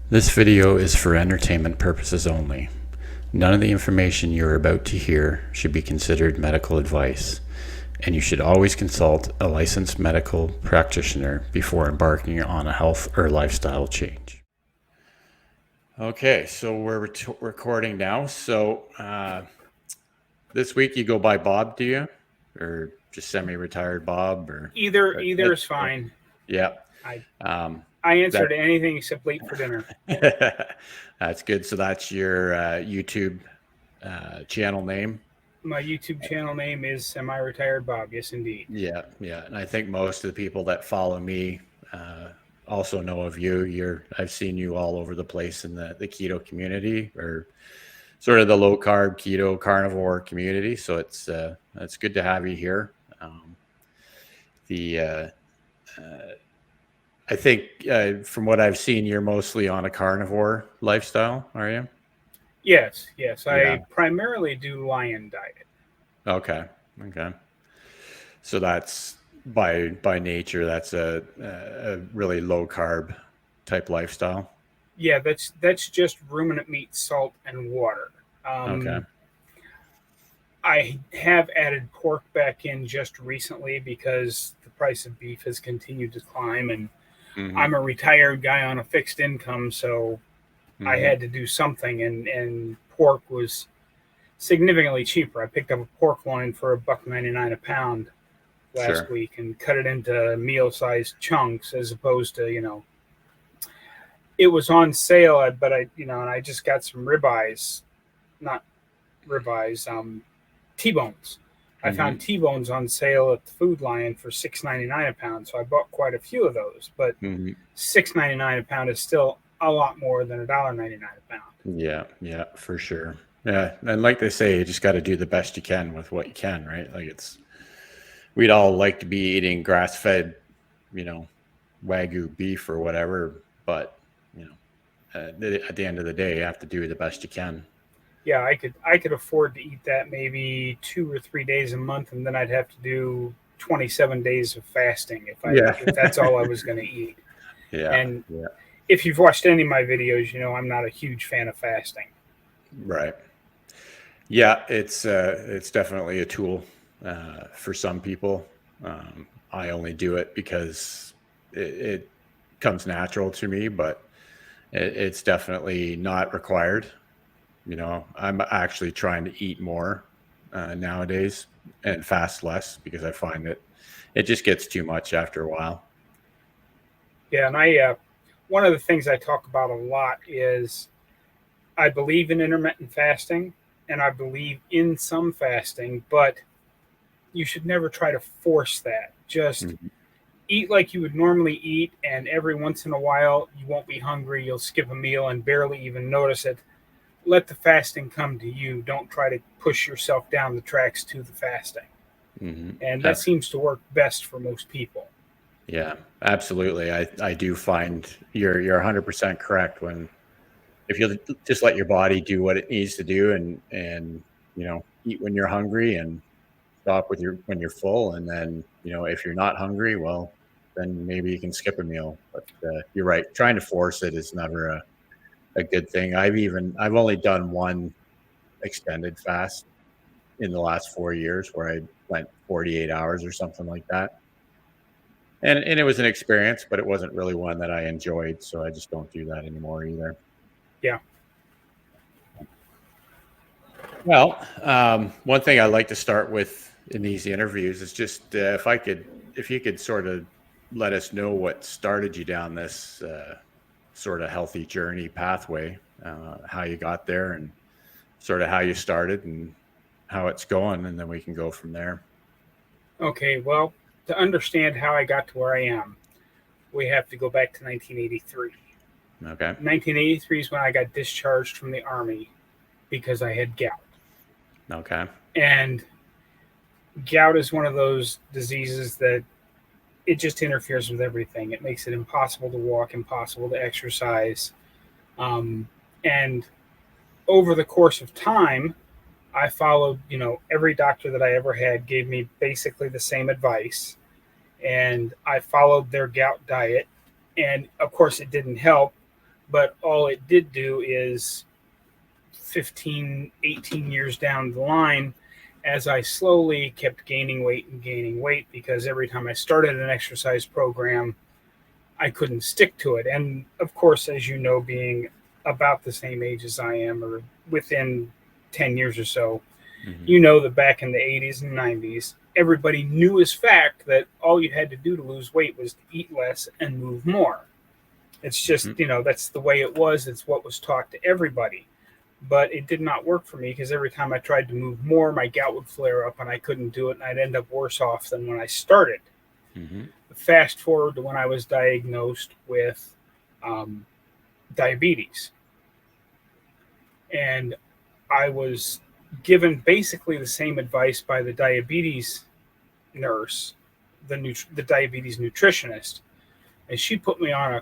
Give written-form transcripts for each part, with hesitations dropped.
This video is for entertainment purposes only. None of the information you are about to hear should be considered medical advice, and you should always consult a licensed medical practitioner before embarking on a health or lifestyle change. Okay, so we're recording now. So this week you go by Bob, do you? Or just semi-retired Bob? Or Either is fine. Yeah. I answer to anything except late for dinner. That's good. So that's your YouTube channel name? My YouTube channel name is Semi-Retired Bob. Yes, indeed. Yeah. And I think most of the people that follow me also know of you. I've seen you all over the place in the keto community, or sort of the low carb keto carnivore community. So it's good to have you here. I think from what I've seen, you're mostly on a carnivore lifestyle, are you? Yes. I primarily do lion diet. Okay. So that's by nature, that's a really low carb type lifestyle. Yeah, that's just ruminant meat, salt, and water. Okay. I have added pork back in just recently because the price of beef has continued to climb, and I'm a retired guy on a fixed income, so I had to do something, and pork was significantly cheaper. I picked up a pork loin for $1.99 a pound last week and cut it into meal-sized chunks, as opposed to, it was on sale, but and I just got some ribeyes, not ribeyes, T-bones. I found T-bones on sale at the Food Lion for $6.99 a pound, so I bought quite a few of those. But $6.99 a pound is still a lot more than $1.99 a pound. Yeah, for sure. Yeah, and like they say, you just got to do the best you can with what you can, right? Like we'd all like to be eating grass-fed, Wagyu beef or whatever, but at the end of the day, you have to do the best you can. Yeah, I could afford to eat that maybe 2 or 3 days a month, and then I'd have to do 27 days of fasting if that's all I was going to eat. Yeah. And if you've watched any of my videos, I'm not a huge fan of fasting. Right. Yeah, it's definitely a tool for some people. I only do it because it comes natural to me, but it's definitely not required. I'm actually trying to eat more nowadays and fast less because I find it just gets too much after a while. Yeah, and one of the things I talk about a lot is I believe in intermittent fasting and I believe in some fasting, but you should never try to force that. Just eat like you would normally eat, and every once in a while you won't be hungry, you'll skip a meal and barely even notice it. Let the fasting come to you. Don't try to push yourself down the tracks to the fasting. And that seems to work best for most people. Yeah, absolutely. I do find you're 100% correct if you just let your body do what it needs to do and eat when you're hungry and stop when you're full. And then, if you're not hungry, well, then maybe you can skip a meal. But you're right. Trying to force it is never a good thing. I've only done one extended fast in the last 4 years where I went 48 hours or something like that. And it was an experience, but it wasn't really one that I enjoyed. So I just don't do that anymore either. Yeah. Well, one thing I like to start with in these interviews is just if you could sort of let us know what started you down this sort of healthy journey pathway, how you got there and sort of how you started and how it's going, and then we can go from there. Okay, well, to understand how I got to where I am, we have to go back to 1983. Okay. 1983 is when I got discharged from the Army because I had gout. Okay. And gout is one of those diseases that it just interferes with everything. It makes it impossible to walk, impossible to exercise. And over the course of time, I followed, every doctor that I ever had gave me basically the same advice. And I followed their gout diet. And of course, it didn't help. But all it did do is 15, 18 years down the line, as I slowly kept gaining weight and gaining weight, because every time I started an exercise program, I couldn't stick to it. And of course, as you know, being about the same age as I am, or within 10 years or so, Mm-hmm. you know that back in the 80s and 90s, everybody knew as fact that all you had to do to lose weight was to eat less and move more. It's just, Mm-hmm. that's the way it was. It's what was taught to everybody. But it did not work for me, because every time I tried to move more, my gout would flare up and I couldn't do it, and I'd end up worse off than when I started. Mm-hmm. Fast forward to when I was diagnosed with um, diabetes. And I was given basically the same advice by the diabetes nurse, the diabetes nutritionist, and she put me on a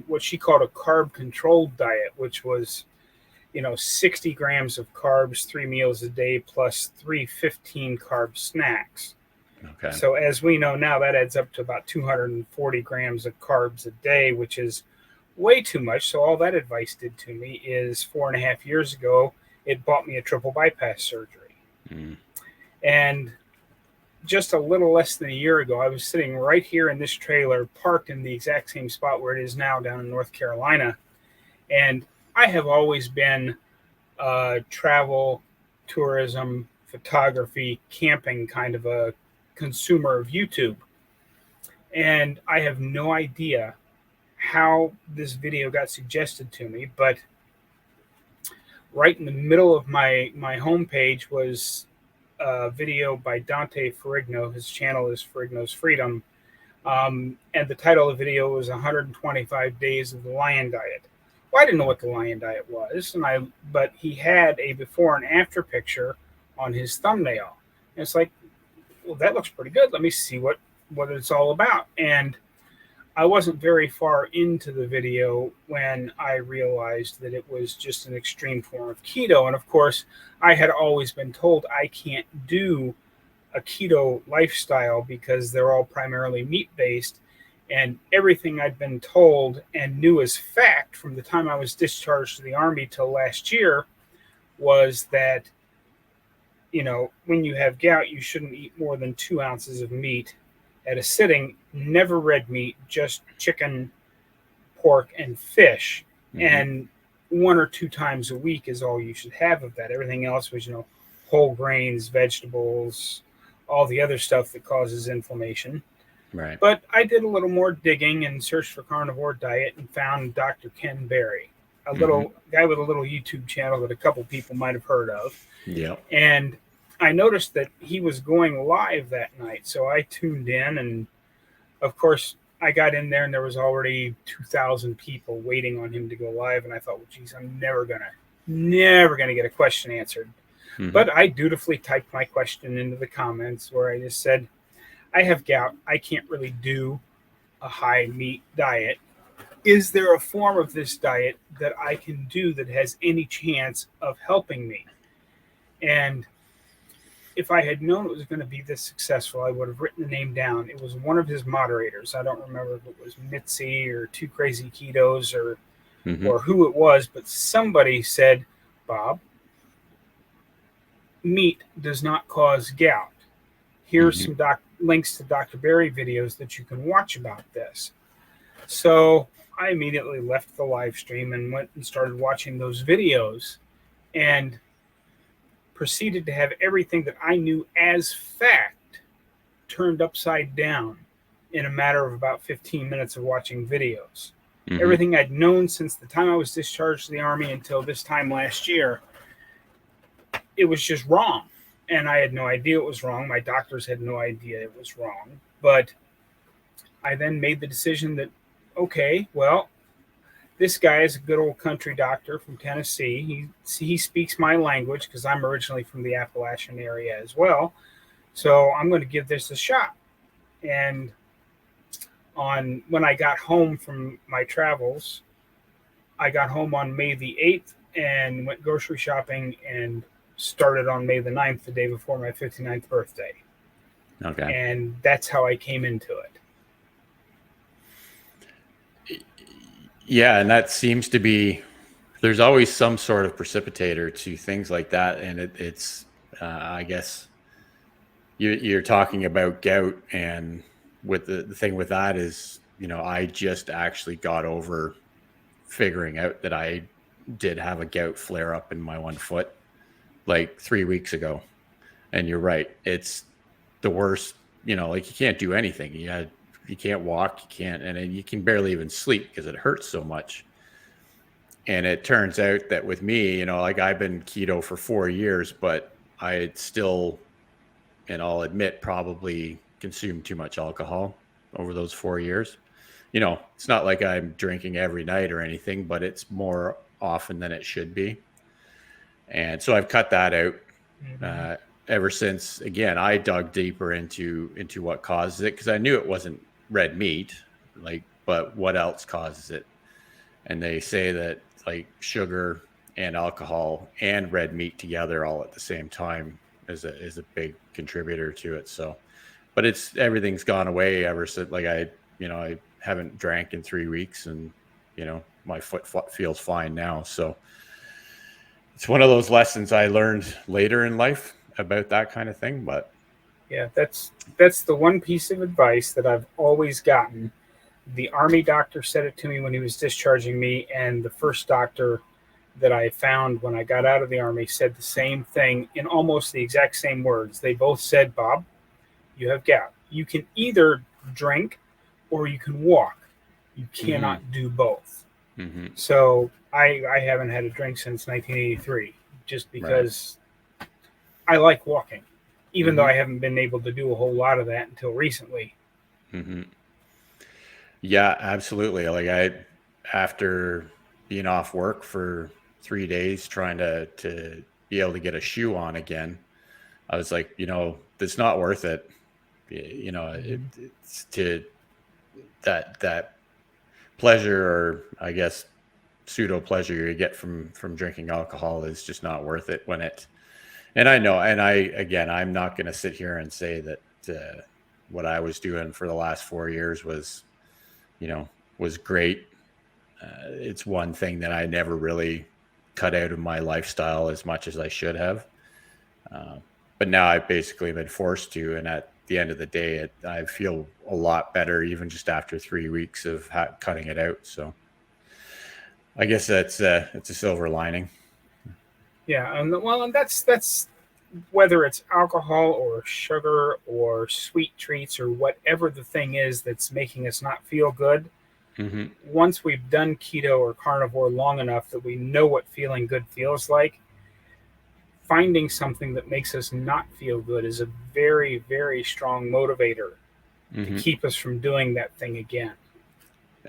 what she called a carb controlled diet, which was 60 grams of carbs, 3 meals a day, plus 3 carb snacks. Okay. So as we know now, that adds up to about 240 grams of carbs a day, which is way too much. So all that advice did to me is 4.5 years ago, it bought me a triple bypass surgery. Mm. And just a little less than a year ago, I was sitting right here in this trailer, parked in the exact same spot where it is now down in North Carolina. And I have always been travel, tourism, photography, camping kind of a consumer of YouTube. And I have no idea how this video got suggested to me, but right in the middle of my homepage was a video by Dante Ferrigno. His channel is Ferrigno's Freedom. And the title of the video was 125 Days of the Lion Diet. Well, I didn't know what the Lion Diet was, but he had a before and after picture on his thumbnail. And it's like, well, that looks pretty good. Let me see what it's all about. And I wasn't very far into the video when I realized that it was just an extreme form of keto. And of course, I had always been told I can't do a keto lifestyle because they're all primarily meat based. And everything I'd been told and knew as fact from the time I was discharged to the Army till last year was that, when you have gout, you shouldn't eat more than 2 ounces of meat at a sitting, never red meat, just chicken, pork, and fish. Mm-hmm. And 1 or 2 times a week is all you should have of that. Everything else was, whole grains, vegetables, all the other stuff that causes inflammation. Right. But I did a little more digging and searched for carnivore diet and found Dr. Ken Berry, a little guy with a little YouTube channel that a couple people might have heard of. Yeah. And I noticed that he was going live that night. So I tuned in, and of course I got in there and there was already 2,000 people waiting on him to go live. And I thought, well, geez, I'm never going to get a question answered. Mm-hmm. But I dutifully typed my question into the comments where I just said, I have gout. I can't really do a high meat diet. Is there a form of this diet that I can do that has any chance of helping me? And if I had known it was going to be this successful, I would have written the name down. It was one of his moderators. I don't remember if it was Mitzi or Two Crazy Ketos or who it was, but somebody said, Bob, meat does not cause gout. Here's some links to Dr. Berry videos that you can watch about this. So I immediately left the live stream and went and started watching those videos and proceeded to have everything that I knew as fact turned upside down in a matter of about 15 minutes of watching videos. Mm-hmm. Everything I'd known since the time I was discharged to the Army until this time last year, it was just wrong. And I had no idea it was wrong. My doctors had no idea it was wrong. But I then made the decision that, okay, well, this guy is a good old country doctor from Tennessee. He speaks my language because I'm originally from the Appalachian area as well. So I'm going to give this a shot. And when I got home from my travels, I got home on May the 8th and went grocery shopping and started on May the 9th, the day before my 59th birthday. Okay. And that's how I came into it. Yeah, and that seems to be, there's always some sort of precipitator to things like that, and it's I guess you're talking about gout, and with the thing with that is, I just actually got over figuring out that I did have a gout flare up in my one foot like 3 weeks ago. And you're right, it's the worst. Like, you can't do anything. You can't walk, you can't, and then you can barely even sleep because it hurts so much. And it turns out that with me, like, I've been keto for 4 years, but I had still, and I'll admit, probably consumed too much alcohol over those 4 years. It's not like I'm drinking every night or anything, but it's more often than it should be. And so I've cut that out. Mm-hmm. Uh, Ever since, again, I dug deeper into what causes it, because I knew it wasn't red meat, like, but what else causes it? And they say that, like, sugar and alcohol and red meat together all at the same time is a big contributor to it. So, but everything's gone away ever since. Like, I haven't drank in 3 weeks, and my foot feels fine now. So it's one of those lessons I learned later in life about that kind of thing. But Yeah, that's the one piece of advice that I've always gotten. The army doctor said it to me when he was discharging me, and the first doctor that I found when I got out of the army said the same thing in almost the exact same words. They both said, "Bob, you have gout. You can either drink or you can walk. You mm-hmm, cannot do both." mm-hmm, So I haven't had a drink since 1983, just right, because I like walking, even though mm-hmm, I haven't been able to do a whole lot of that until recently. mm-hmm. Yeah, absolutely. Like, after being off work for 3 days trying to be able to get a shoe on again, I was like, it's not worth it. Mm-hmm. It's to that pleasure, or I guess pseudo pleasure you get from drinking alcohol, is just not worth it when it. And I know, and again, I'm not going to sit here and say that what I was doing for the last 4 years you know, was great. It's one thing that I never really cut out of my lifestyle as much as I should have. Uh, but now I've basically been forced to, and at the end of the day, I feel a lot better, even just after 3 weeks of cutting it out. So I guess it's a silver lining. Yeah, and that's whether it's alcohol or sugar or sweet treats or whatever the thing is that's making us not feel good. Hmm. Once we've done keto or carnivore long enough that we know what feeling good feels like, finding something that makes us not feel good is a very, very strong motivator to Hmm. keep us from doing that thing again.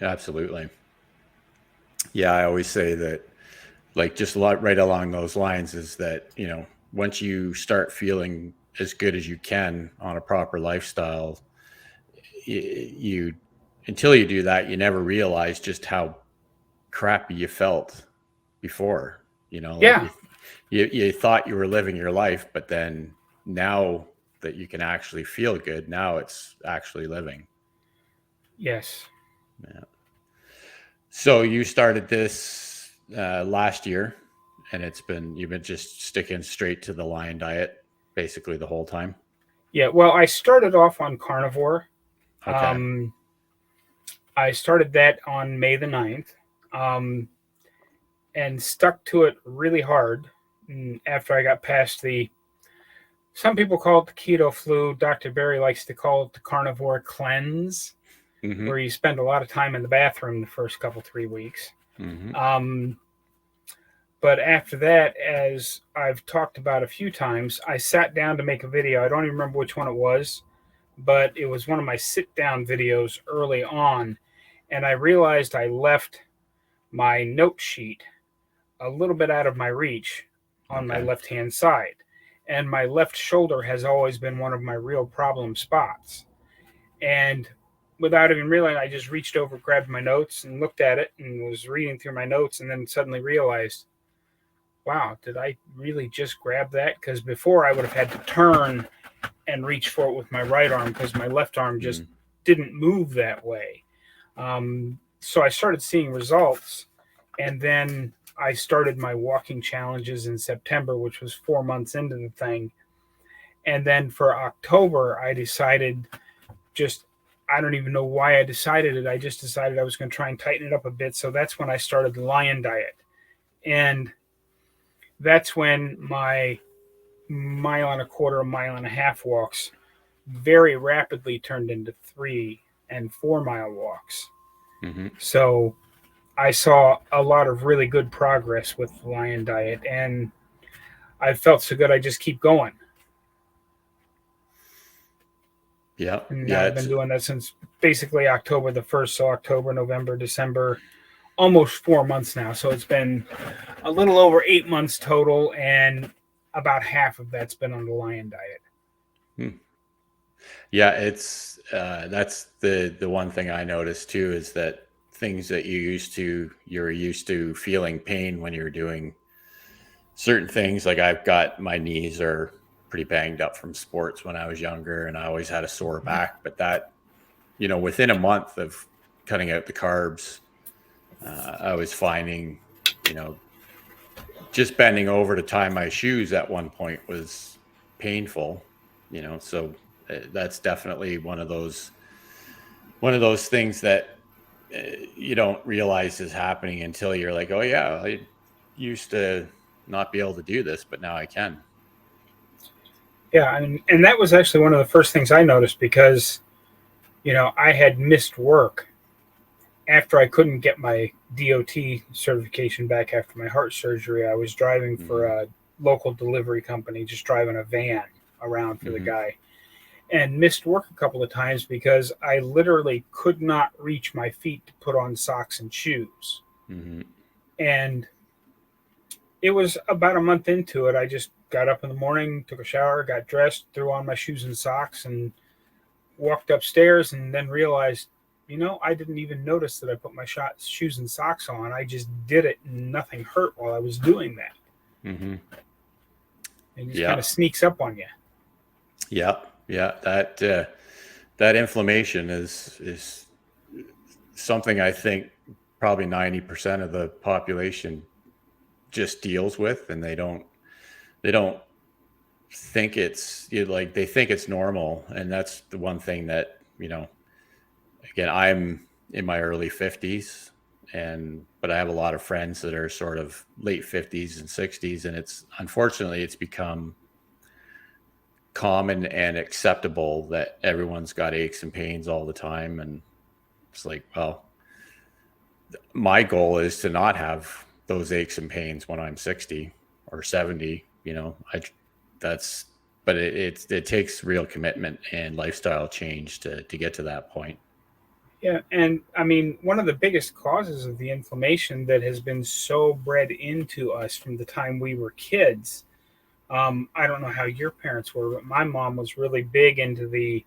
Absolutely. Yeah, I always say that, like, just a lot right along those lines, is that, once you start feeling as good as you can on a proper lifestyle, you until you do that, you never realize just how crappy you felt before. Like, Yeah, you thought you were living your life, but then, now that you can actually feel good, now it's actually living. yes. Yeah. So you started this last year, and you've been just sticking straight to the lion diet basically the whole time. Yeah, well, I started off on carnivore. Okay. Um, I started that on May the 9th, um, and stuck to it really hard. And after I got past some people call it the keto flu. Dr. Berry likes to call it the carnivore cleanse, Mm-hmm. where you spend a lot of time in the bathroom the first couple, 3 weeks. Mm-hmm. Um, but after that, as I've talked about a few times, I sat down to make a video. I don't even remember which one it was, but it was one of my sit down videos early on. And I realized I left my note sheet a little bit out of my reach on my Okay. left hand side. And my left shoulder has always been one of my real problem spots. And without even realizing, I just reached over, grabbed my notes, and looked at it and was reading through my notes, and then suddenly realized, wow, did I really just grab that? Because before I would have had to turn and reach for it with my right arm because my left arm just Mm. didn't move that way. Um, so I started seeing results, and then I started my walking challenges in September, which was 4 months into the thing. And then for October, I decided just, I don't even know why I decided it. I just decided I was going to try and tighten it up a bit. So that's when I started the Lion Diet. And that's when my mile and a quarter, mile and a half walks very rapidly turned into 3 and 4 mile walks. Mm-hmm. So I saw a lot of really good progress with the Lion Diet, and I felt so good I just keep going. Yeah. And now Yeah. I've been doing that since basically October the 1st. So October, November, December, almost 4 months now. So it's been a little over 8 months total, and about half of that's been on the Lion Diet. Hmm. Yeah. That's the one thing I noticed too, is that things that you're used to feeling pain when you're doing certain things. Like I've got, my knees are pretty banged up from sports when I was younger, and I always had a sore back. But that, within a month of cutting out the carbs, I was finding, you know, just bending over to tie my shoes at one point was painful. So that's definitely one of those things that you don't realize is happening until you're like, oh yeah, I used to not be able to do this, but now I can. Yeah, and that was actually one of the first things I noticed because, I had missed work after I couldn't get my DOT certification back after my heart surgery. I was driving for Hmm. a local delivery company, just driving a van around for the Hmm. guy, and missed work a couple of times because I literally could not reach my feet to put on socks and shoes. Hmm. And it was about a month into it. I just got up in the morning, took a shower, got dressed, threw on my shoes and socks, and walked upstairs, and then realized, I didn't even notice that I put my shoes and socks on. I just did it, and nothing hurt while I was doing that. Hmm. It just kind Yeah. of sneaks up on you. Yeah. Yeah. That inflammation is something I think probably 90% of the population just deals with, and they don't think like they think it's normal. And that's the one thing that, again, I'm in my early 50s, but I have a lot of friends that are sort of late 50s and 60s, and it's become common and acceptable that everyone's got aches and pains all the time. And it's like, well, my goal is to not have those aches and pains when I'm 60 or 70. That's, but it takes real commitment and lifestyle change to get to that point. Yeah, and I mean, one of the biggest causes of the inflammation that has been so bred into us from the time we were kids. I don't know how your parents were, but my mom was really big into the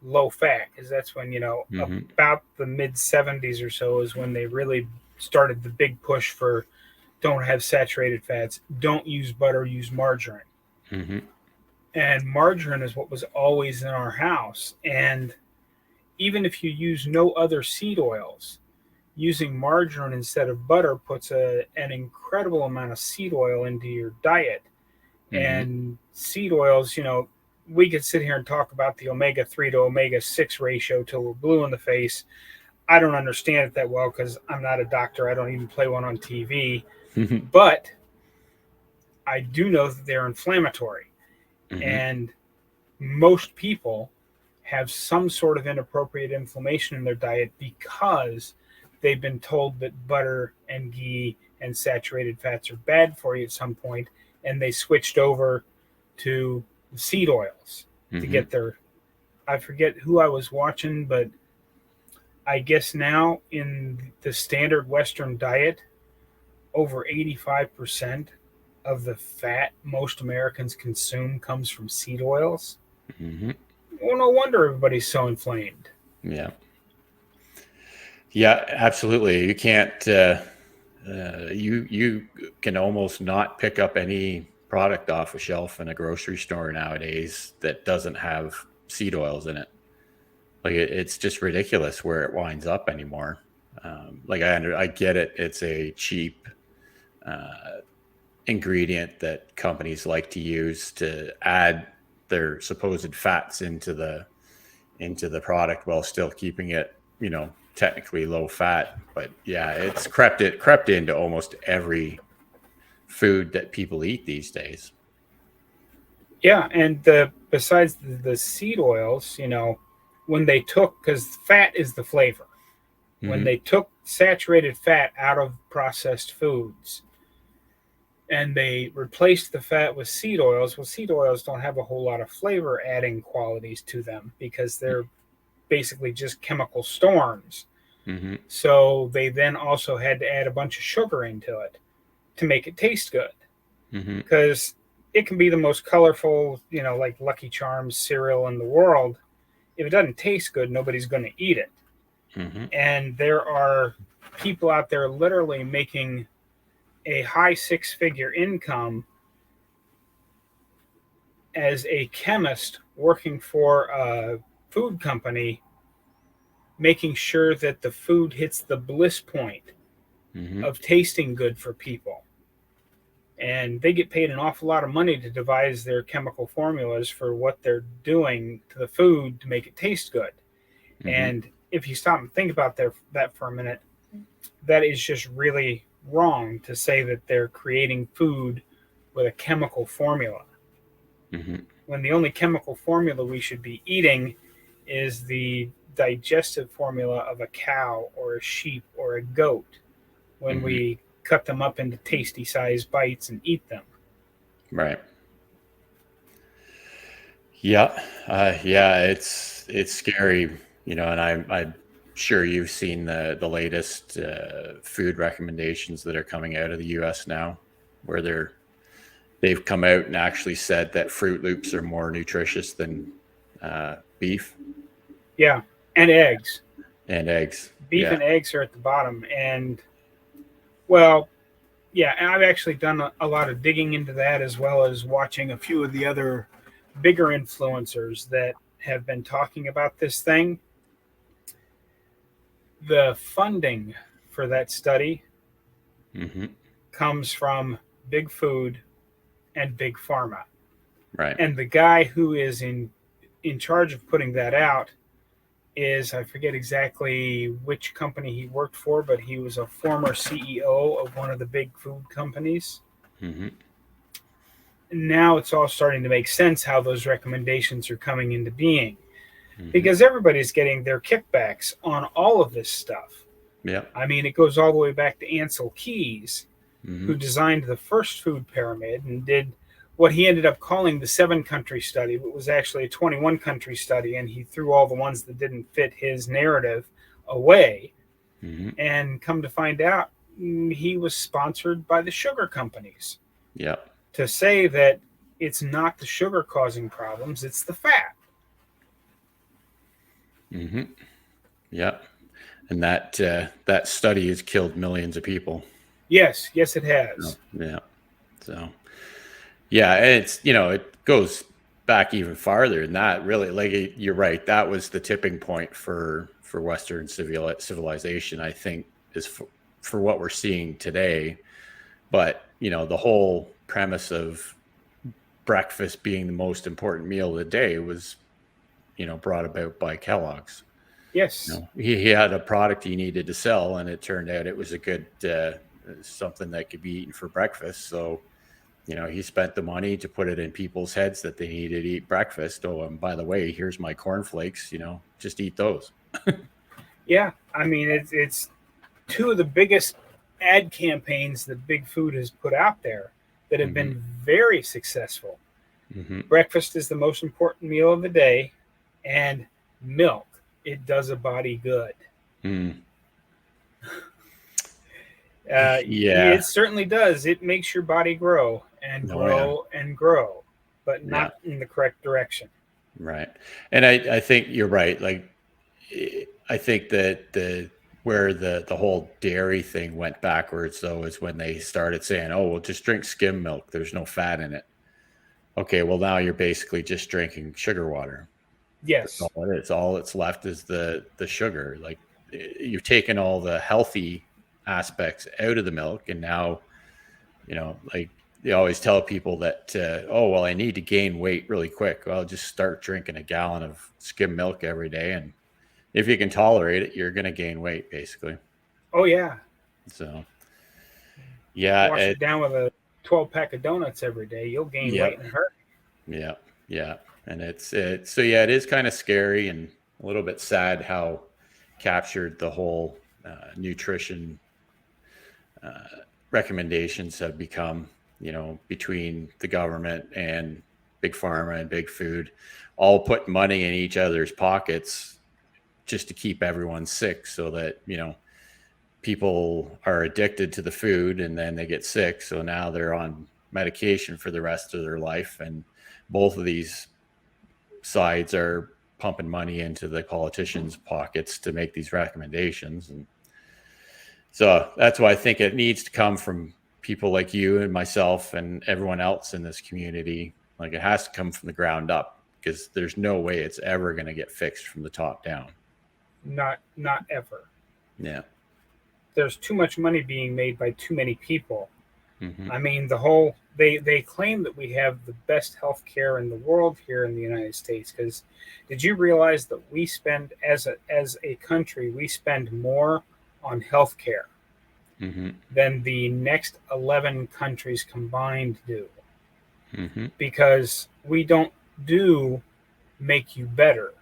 low fat because that's when, Hmm. about the mid 70s or so is when they really started the big push for don't have saturated fats, don't use butter, use margarine. Hmm. And margarine is what was always in our house. And even if you use no other seed oils, using margarine instead of butter puts an incredible amount of seed oil into your diet. Hmm. And seed oils, we could sit here and talk about the omega 3 to omega 6 ratio till we're blue in the face. I don't understand it that well because I'm not a doctor. I don't even play one on TV. Hmm. But I do know that they're inflammatory. Hmm. And most people have some sort of inappropriate inflammation in their diet because they've been told that butter and ghee and saturated fats are bad for you at some point, and they switched over to seed oils to Hmm. get their. I forget who I was watching, but I guess now in the standard Western diet, over 85% of the fat most Americans consume comes from seed oils. Hmm. Well, no wonder everybody's so inflamed. Yeah. Yeah, absolutely. You can't. You can almost not pick up any product off a shelf in a grocery store nowadays that doesn't have seed oils in it. Like it's just ridiculous where it winds up anymore. Like I get it. It's a cheap ingredient that companies like to use to add their supposed fats into the product while still keeping it, technically low fat. But yeah, it's crept into almost every food that people eat these days. Yeah, and besides the seed oils, when they took, because fat is the flavor, when Mm-hmm. they took saturated fat out of processed foods and they replaced the fat with seed oils, well, seed oils don't have a whole lot of flavor adding qualities to them because they're basically just chemical storms. Mm-hmm. So they then also had to add a bunch of sugar into it to make it taste good. Mm-hmm. Because it can be the most colorful, like Lucky Charms cereal in the world. If it doesn't taste good, nobody's going to eat it. Mm-hmm. And there are people out there literally making a high six-figure income as a chemist working for a food company, making sure that the food hits the bliss point Mm-hmm. of tasting good for people. And they get paid an awful lot of money to devise their chemical formulas for what they're doing to the food to make it taste good. Mm-hmm. And if you stop and think about that for a minute, that is just really wrong to say that they're creating food with a chemical formula. Mm-hmm. When the only chemical formula we should be eating is the digestive formula of a cow or a sheep or a goat when Mm-hmm. we cut them up into tasty sized bites and eat them. Right. Yeah. Yeah. It's scary, and I'm sure you've seen the latest food recommendations that are coming out of the U.S. now, where they've come out and actually said that Fruit Loops are more nutritious than beef Yeah, and eggs. and eggs. Beef Yeah. and eggs are at the bottom. And, well, yeah, and I've actually done a lot of digging into that as well as watching a few of the other bigger influencers that have been talking about this thing. The funding for that study Mm-hmm. comes from big food and big pharma. Right. And the guy who is in charge of putting that out is, I forget exactly which company he worked for, but he was a former CEO of one of the big food companies. Mm-hmm. Now it's all starting to make sense how those recommendations are coming into being Mm-hmm. because everybody's getting their kickbacks on all of this stuff. Yeah. I mean, it goes all the way back to Ansel Keys, Mm-hmm. who designed the first food pyramid and did what he ended up calling the 7 country study, but was actually a 21 country study. And he threw all the ones that didn't fit his narrative away. Mm-hmm. And come to find out, he was sponsored by the sugar companies Yeah. to say that it's not the sugar causing problems, it's the fat. Mm-hmm. Yeah. And that study has killed millions of people. Yes, yes, it So, has. yeah. So yeah, and it's it goes back even farther than that. Really, like you're right. That was the tipping point for Western civilization. I think is for what we're seeing today. But the whole premise of breakfast being the most important meal of the day was brought about by Kellogg's. Yes. He had a product he needed to sell, and it turned out it was a good something that could be eaten for breakfast. So he spent the money to put it in people's heads that they needed to eat breakfast. Oh, and by the way, here's my cornflakes. Just eat those. Yeah. I mean, it's two of the biggest ad campaigns that Big Food has put out there that have Mm-hmm. been very successful. Mm-hmm. Breakfast is the most important meal of the day, and milk, it does a body good. Mm. It Yeah. certainly does. It makes your body grow and Oh, yeah. grow and grow, but Yeah. not in the correct direction. Right. And I think you're right. Like, I think that where the whole dairy thing went backwards though is when they started saying, "Oh, well, just drink skim milk. There's no fat in it." Okay, well now you're basically just drinking sugar water. That's Yes. all it is. All that's left is the sugar. Like, you've taken all the healthy aspects out of the milk, and now, like they always tell people that, oh, well, I need to gain weight really quick. Well, just start drinking a gallon of skim milk every day, and if you can tolerate it, you're going to gain weight, basically. Oh yeah. So, yeah, Wash it down with a 12 pack of donuts every day. You'll gain weight yep, in a hurry. yeah, yeah, and so yeah, it is kind of scary and a little bit sad how captured the whole nutrition recommendations have become, between the government and big pharma and big food, all putting money in each other's pockets just to keep everyone sick, so that, people are addicted to the food and then they get sick. So now they're on medication for the rest of their life. And both of these sides are pumping money into the politicians' pockets to make these recommendations. And so that's why I think it needs to come from people like you and myself and everyone else in this community. Like, it has to come from the ground up, because there's no way it's ever going to get fixed from the top down. Not ever. Yeah. There's too much money being made by too many people. Mm-hmm. I mean, they claim that we have the best health care in the world here in the United States. Because did you realize that we spend, as a country, we spend more on health care Mm-hmm. than the next 11 countries combined do? Mm-hmm. Because we don't do make you better.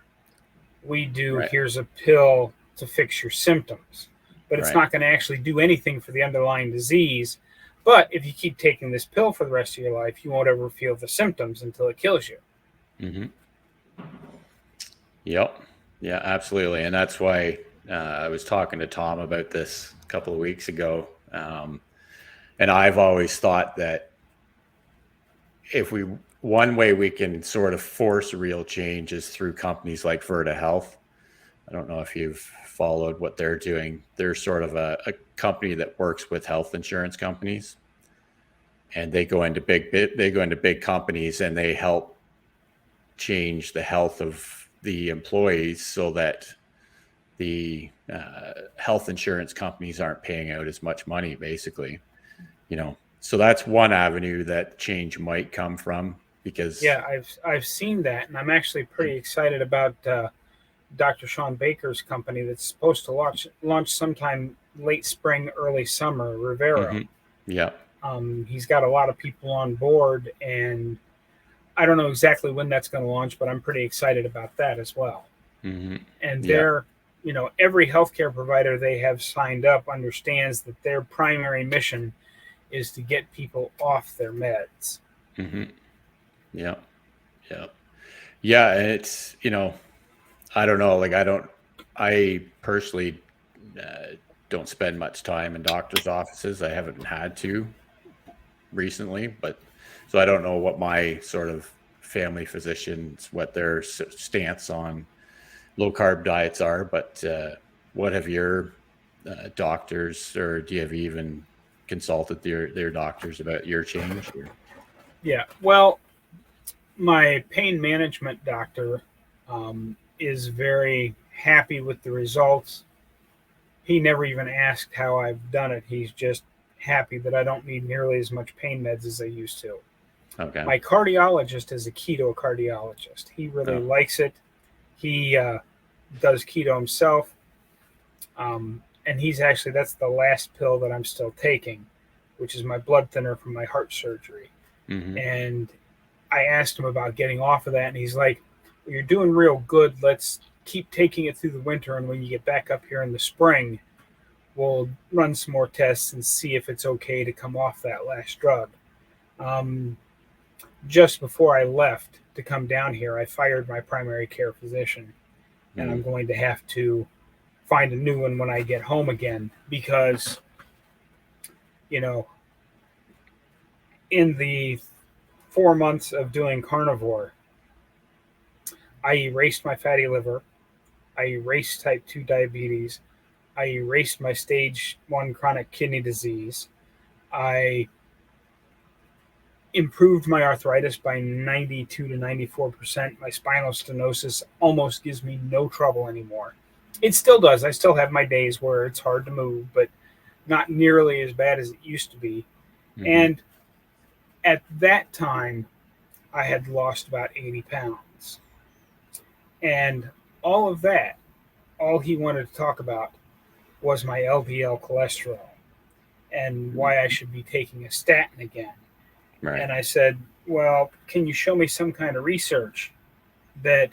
We do, Right. here's a pill to fix your symptoms, but it's Right. not going to actually do anything for the underlying disease. But if you keep taking this pill for the rest of your life, you won't ever feel the symptoms until it kills you. Mm-hmm. Yep. Yeah, absolutely. And that's why I was talking to Tom about this a couple of weeks ago. And I've always thought that one way we can sort of force real change is through companies like Virta Health. I don't know if you've followed what they're doing. They're sort of a company that works with health insurance companies, and they go into big companies and they help change the health of the employees, so that the health insurance companies aren't paying out as much money, basically. So that's one avenue that change might come from, because Yeah, I've seen that, and I'm actually pretty excited about Dr. Sean Baker's company that's supposed to launch sometime late spring, early summer. Rivero. Mm-hmm. Yeah. He's got a lot of people on board, and I don't know exactly when that's going to launch, but I'm pretty excited about that as well. Mm-hmm. And Yeah. every healthcare provider they have signed up understands that their primary mission is to get people off their meds. Mm-hmm. Yeah. Yeah. Yeah. And it's, I don't know. Like, I personally don't spend much time in doctor's offices. I haven't had to recently, but so I don't know what my sort of family physicians, what their stance on low carb diets are. But what have your doctors, or do you have even consulted their doctors about your change? Or? Yeah. Well, my pain management doctor is very happy with the results. He never even asked how I've done it. He's just happy that I don't need nearly as much pain meds as I used to. Okay. My cardiologist is a keto cardiologist. He really likes it. He does keto himself. And that's the last pill that I'm still taking, which is my blood thinner from my heart surgery. Mm-hmm. And I asked him about getting off of that, and he's like, well, you're doing real good. Let's keep taking it through the winter, and when you get back up here in the spring, we'll run some more tests and see if it's okay to come off that last drug. Just before I left to come down here, I fired my primary care physician, and I'm going to have to find a new one when I get home again, because, in the 4 months of doing carnivore, I erased my fatty liver, I erased type 2 diabetes, I erased my stage 1 chronic kidney disease, I improved my arthritis by 92 to 94%. My spinal stenosis almost gives me no trouble anymore. It still does. I still have my days where it's hard to move, but not nearly as bad as it used to be. Mm-hmm. And at that time, I had lost about 80 pounds. And all of that, all he wanted to talk about was my LDL cholesterol and why I should be taking a statin again. Right. And I said, well, can you show me some kind of research that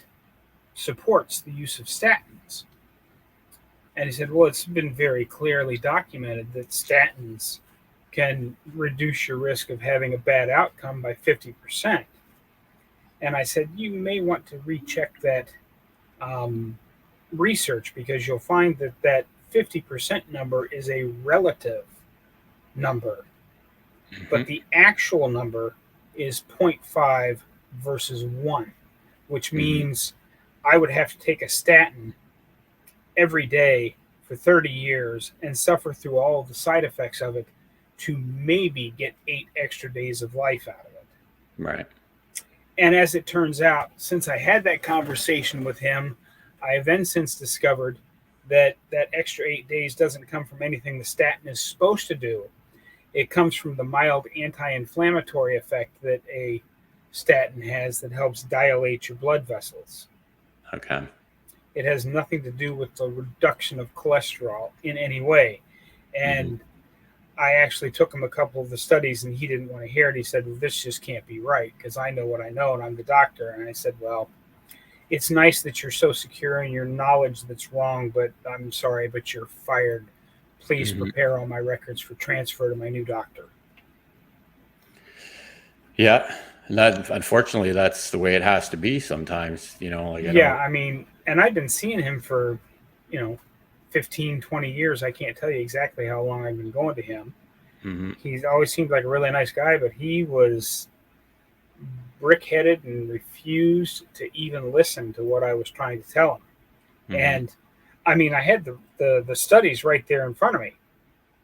supports the use of statins? And he said, well, it's been very clearly documented that statins can reduce your risk of having a bad outcome by 50%. And I said, you may want to recheck that um, research because you'll find that that 50% number is a relative number, Mm-hmm. but the actual number is zero point 0.5 versus 1, which Mm-hmm. means I would have to take a statin every day for 30 years and suffer through all of the side effects of it to maybe get 8 extra days of life out of it. Right. And as it turns out, since I had that conversation with him, I have then since discovered that that extra 8 days doesn't come from anything the statin is supposed to do. It comes from the mild anti inflammatory effect that a statin has that helps dilate your blood vessels. Okay. It has nothing to do with the reduction of cholesterol in any way. Mm-hmm. And I actually took him a couple of the studies and he didn't want to hear it. He said, well, this just can't be right because I know what I know and I'm the doctor. And I said, well, it's nice that you're so secure in your knowledge that's wrong, but I'm sorry, but you're fired. Please Mm-hmm. prepare all my records for transfer to my new doctor. Yeah. And that, unfortunately, that's the way it has to be sometimes. Like I Yeah, know. I mean, and I've been seeing him for, you know, 15, 20 years. I can't tell you exactly how long I've been going to him. Mm-hmm. He's always seemed like a really nice guy, but he was brick-headed and refused to even listen to what I was trying to tell him. Mm-hmm. And I mean, I had the studies right there in front of me.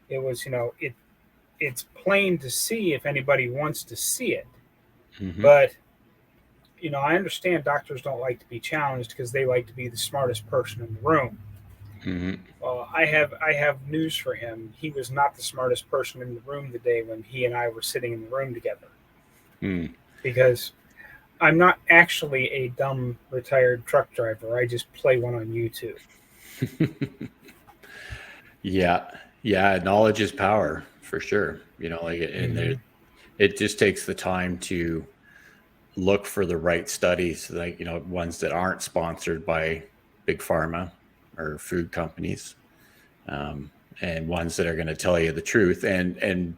It was, it's plain to see if anybody wants to see it. Mm-hmm. But I understand doctors don't like to be challenged because they like to be the smartest person in the room. Mm-hmm. Well, I have news for him. He was not the smartest person in the room the day when he and I were sitting in the room together Mm. because I'm not actually a dumb retired truck driver. I just play one on YouTube. Yeah. Yeah. Knowledge is power for sure. And Mm-hmm. it just takes the time to look for the right studies, like, ones that aren't sponsored by big pharma or food companies, um, and ones that are going to tell you the truth, and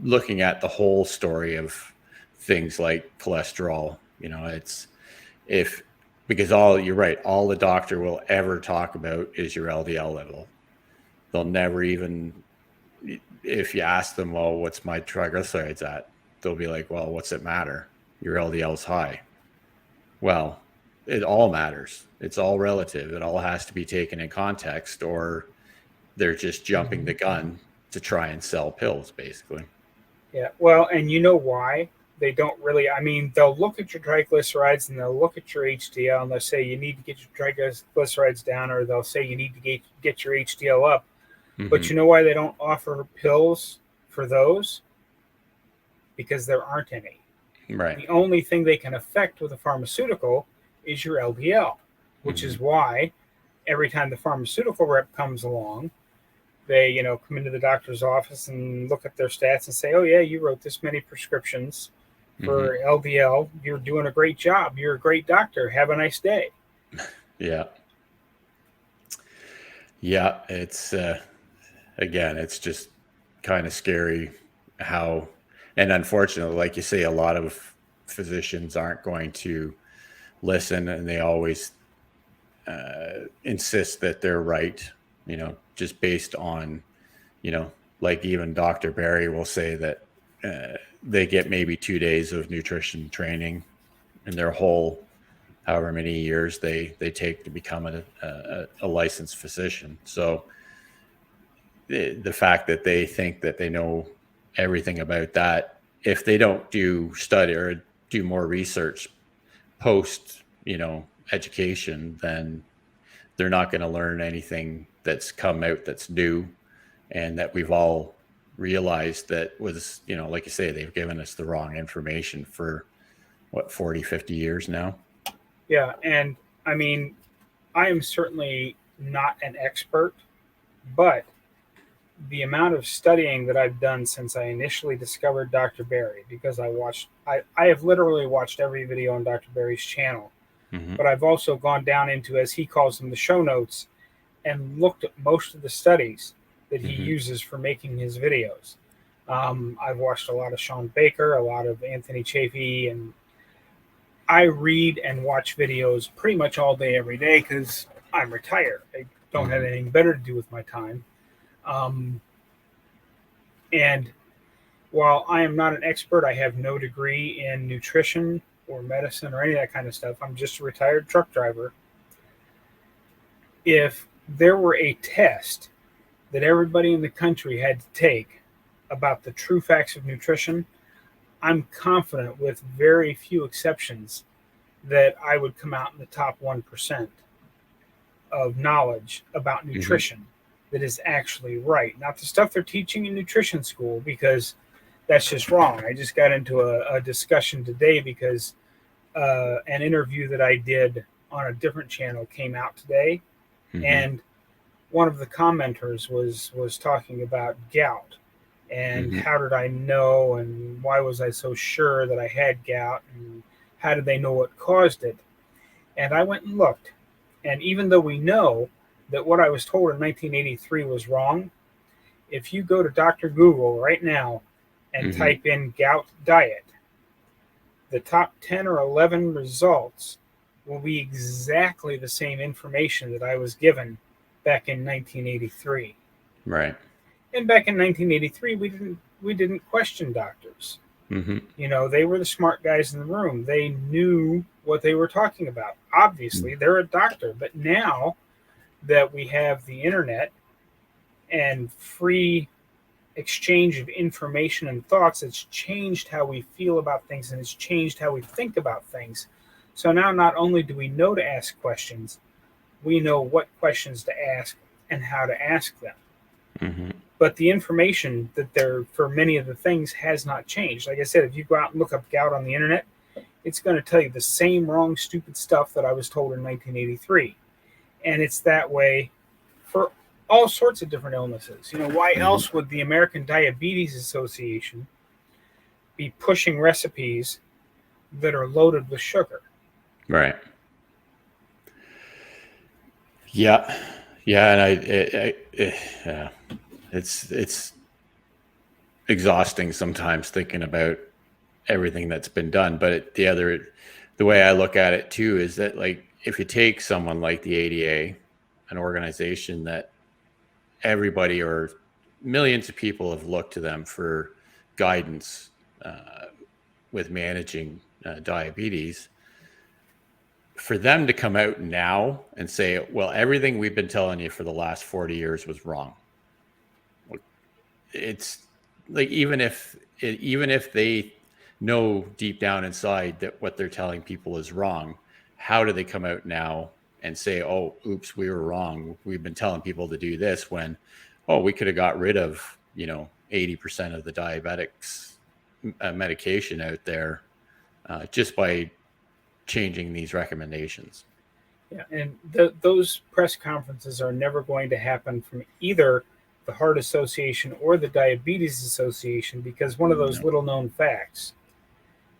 looking at the whole story of things like cholesterol. It's if because all you're right, all the doctor will ever talk about is your LDL level. They'll never even, if you ask them, well, what's my triglycerides at? They'll be like, well, what's it matter? Your LDL's high. Well, it all matters. It's all relative. It all has to be taken in context, or they're just jumping Mm-hmm. the gun to try and sell pills, basically. Yeah. Well, and you know why? They don't really, I mean, they'll look at your triglycerides and they'll look at your HDL and they'll say you need to get your triglycerides down, or they'll say you need to get your HDL up. But Hmm. you know why they don't offer pills for those? Because there aren't any. Right. The only thing they can affect with a pharmaceutical is your LDL, which Hmm. is why every time the pharmaceutical rep comes along, they come into the doctor's office and look at their stats and say, oh yeah, you wrote this many prescriptions Hmm. for LDL. You're doing a great job. You're a great doctor. Have a nice day. Yeah. Yeah. It's again, it's just kind of scary how, and unfortunately, like you say, a lot of physicians aren't going to listen, and they always insist that they're right, just based on, like even Dr. Barry will say that they get maybe 2 days of nutrition training in their whole however many years they take to become a licensed physician. So the fact that they think that they know everything about that, if they don't do study or do more research post, education, then they're not going to learn anything that's come out that's new and that we've all realized that was, like you say, they've given us the wrong information for what, 40, 50 years now. Yeah. And I mean, I am certainly not an expert, but the amount of studying that I've done since I initially discovered Dr. Berry, because I have literally watched every video on Dr. Berry's channel, but I've also gone down into, as he calls them, the show notes and looked at most of the studies that he uses for making his videos. I've watched a lot of Sean Baker, a lot of Anthony Chafee, and I read and watch videos pretty much all day, every day, because I'm retired. I don't have anything better to do with my time. And while I am not an expert, I have no degree in nutrition or medicine or any of that kind of stuff. I'm just a retired truck driver. If there were a test that everybody in the country had to take about the true facts of nutrition, I'm confident, with very few exceptions, that I would come out in the top 1% of knowledge about nutrition that is actually right. Not the stuff they're teaching in nutrition school, because that's just wrong. I just got into a discussion today because an interview that I did on a different channel came out today, and one of the commenters was talking about gout and how did I know, and why was I so sure that I had gout, and how did they know what caused it? And I went and looked, and even though we know that what I was told in 1983 was wrong, if you go to Dr. Google right now and type in gout diet, the top 10 or 11 results will be exactly the same information that I was given back in 1983. Right. And back in 1983, we didn't question doctors. They were the smart guys in the room. They knew what they were talking about. Obviously, they're a doctor. But now that we have the internet and free exchange of information and thoughts, it's changed how we feel about things, and it's changed how we think about things. So now not only do we know to ask questions, we know what questions to ask and how to ask them. But the information that there for many of the things has not changed. Like I said, if you go out and look up gout on the internet, it's going to tell you the same wrong, stupid stuff that I was told in 1983. And it's that way for all sorts of different illnesses. Why else would the American Diabetes Association be pushing recipes that are loaded with sugar? Right. Yeah. Yeah. And it's exhausting sometimes thinking about everything that's been done. But the way I look at it too is that, like, if you take someone like the ADA, an organization that everybody or millions of people have looked to them for guidance with managing diabetes, for them to come out now and say, well, everything we've been telling you for the last 40 years was wrong. It's like, even if they know deep down inside that what they're telling people is wrong, how do they come out now and say, oh, oops, we were wrong. We've been telling people to do this, when, we could have got rid of, 80% of the diabetics medication out there just by changing these recommendations. Yeah, and those press conferences are never going to happen from either the Heart Association or the Diabetes Association, because one of those little known facts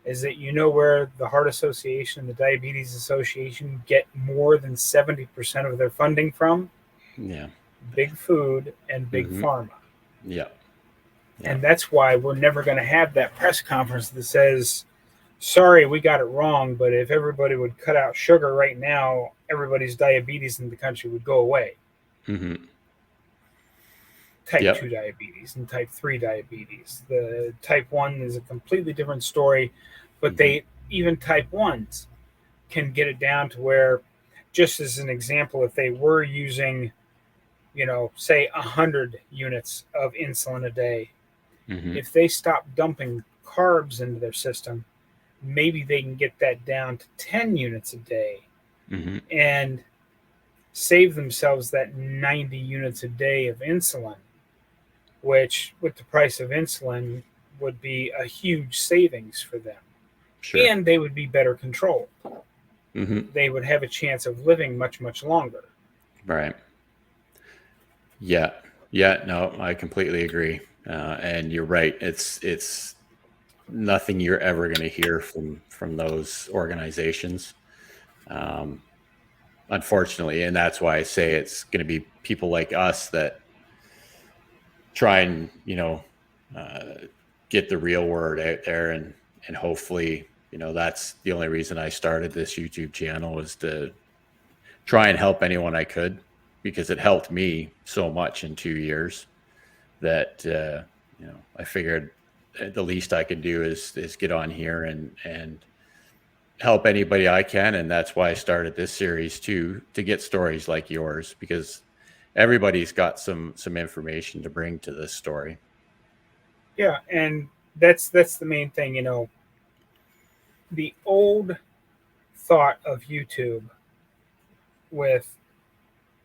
is that where the Heart Association and the Diabetes Association get more than 70% of their funding from? Yeah. Big food and big pharma. Yeah. And that's why we're never going to have that press conference that says, sorry, we got it wrong, but if everybody would cut out sugar right now, everybody's diabetes in the country would go away. Type 2 diabetes and type 3 diabetes. The type 1 is a completely different story, but even type 1s can get it down to where, just as an example, if they were using, say 100 units of insulin a day, if they stop dumping carbs into their system, maybe they can get that down to 10 units a day. And save themselves that 90 units a day of insulin, which with the price of insulin would be a huge savings for them. Sure. And they would be better controlled. Mm-hmm. They would have a chance of living much, much longer. Right. Yeah. Yeah. No, I completely agree. And you're right. It's nothing you're ever going to hear from those organizations. Um, Unfortunately, and that's why I say it's going to be people like us that try and uh, get the real word out there, and hopefully that's the only reason I started this YouTube channel, was to try and help anyone I could, because it helped me so much in 2 years that I figured the least I could do is get on here and help anybody I can. And that's why I started this series too, to get stories like yours, because everybody's got some information to bring to this story. Yeah, and that's the main thing. The old thought of YouTube with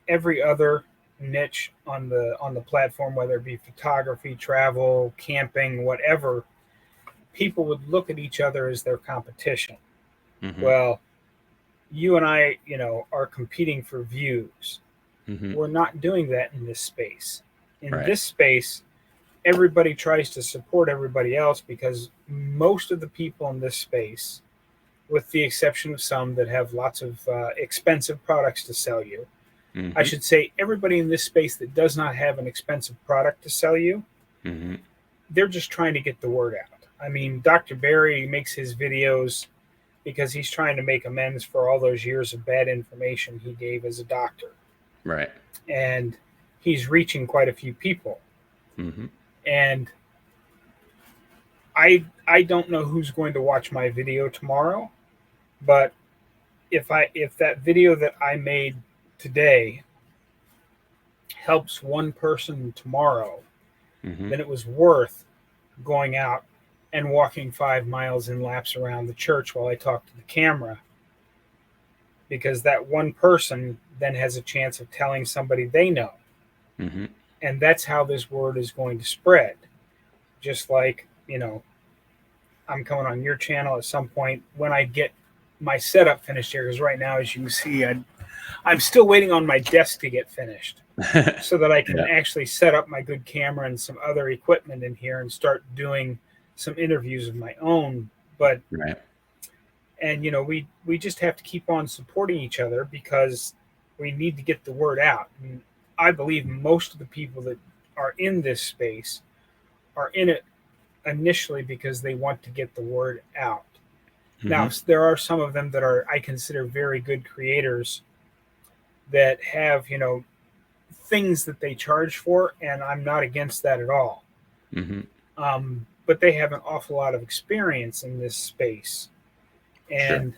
every other niche on the platform, whether it be photography, travel, camping, whatever, people would look at each other as their competition. Mm-hmm. Well, you and I, are competing for views. Mm-hmm. We're not doing that in this space. In Right. this space, everybody tries to support everybody else because most of the people in this space, with the exception of some that have lots of expensive products to sell you, I Mm-hmm. should say everybody in this space that does not have an expensive product to sell you, Mm-hmm. they're just trying to get the word out. I mean, Dr. Barry makes his videos because he's trying to make amends for all those years of bad information he gave as a doctor. Right. And he's reaching quite a few people. Mm-hmm. And I don't know who's going to watch my video tomorrow, but if that video that I made today helps one person tomorrow, Mm-hmm. then it was worth going out and walking 5 miles in laps around the church while I talk to the camera, because that one person then has a chance of telling somebody they know. Mm-hmm. And that's how this word is going to spread. Just like, I'm coming on your channel at some point when I get my setup finished here, because right now, as you can see, I'm still waiting on my desk to get finished so that I can Yeah. actually set up my good camera and some other equipment in here and start doing some interviews of my own. But Right. and we just have to keep on supporting each other because we need to get the word out. And I believe most of the people that are in this space are in it initially because they want to get the word out. Now, Mm-hmm. there are some of them that are, I consider, very good creators that have, things that they charge for, and I'm not against that at all. Mm-hmm. But they have an awful lot of experience in this space, Sure. and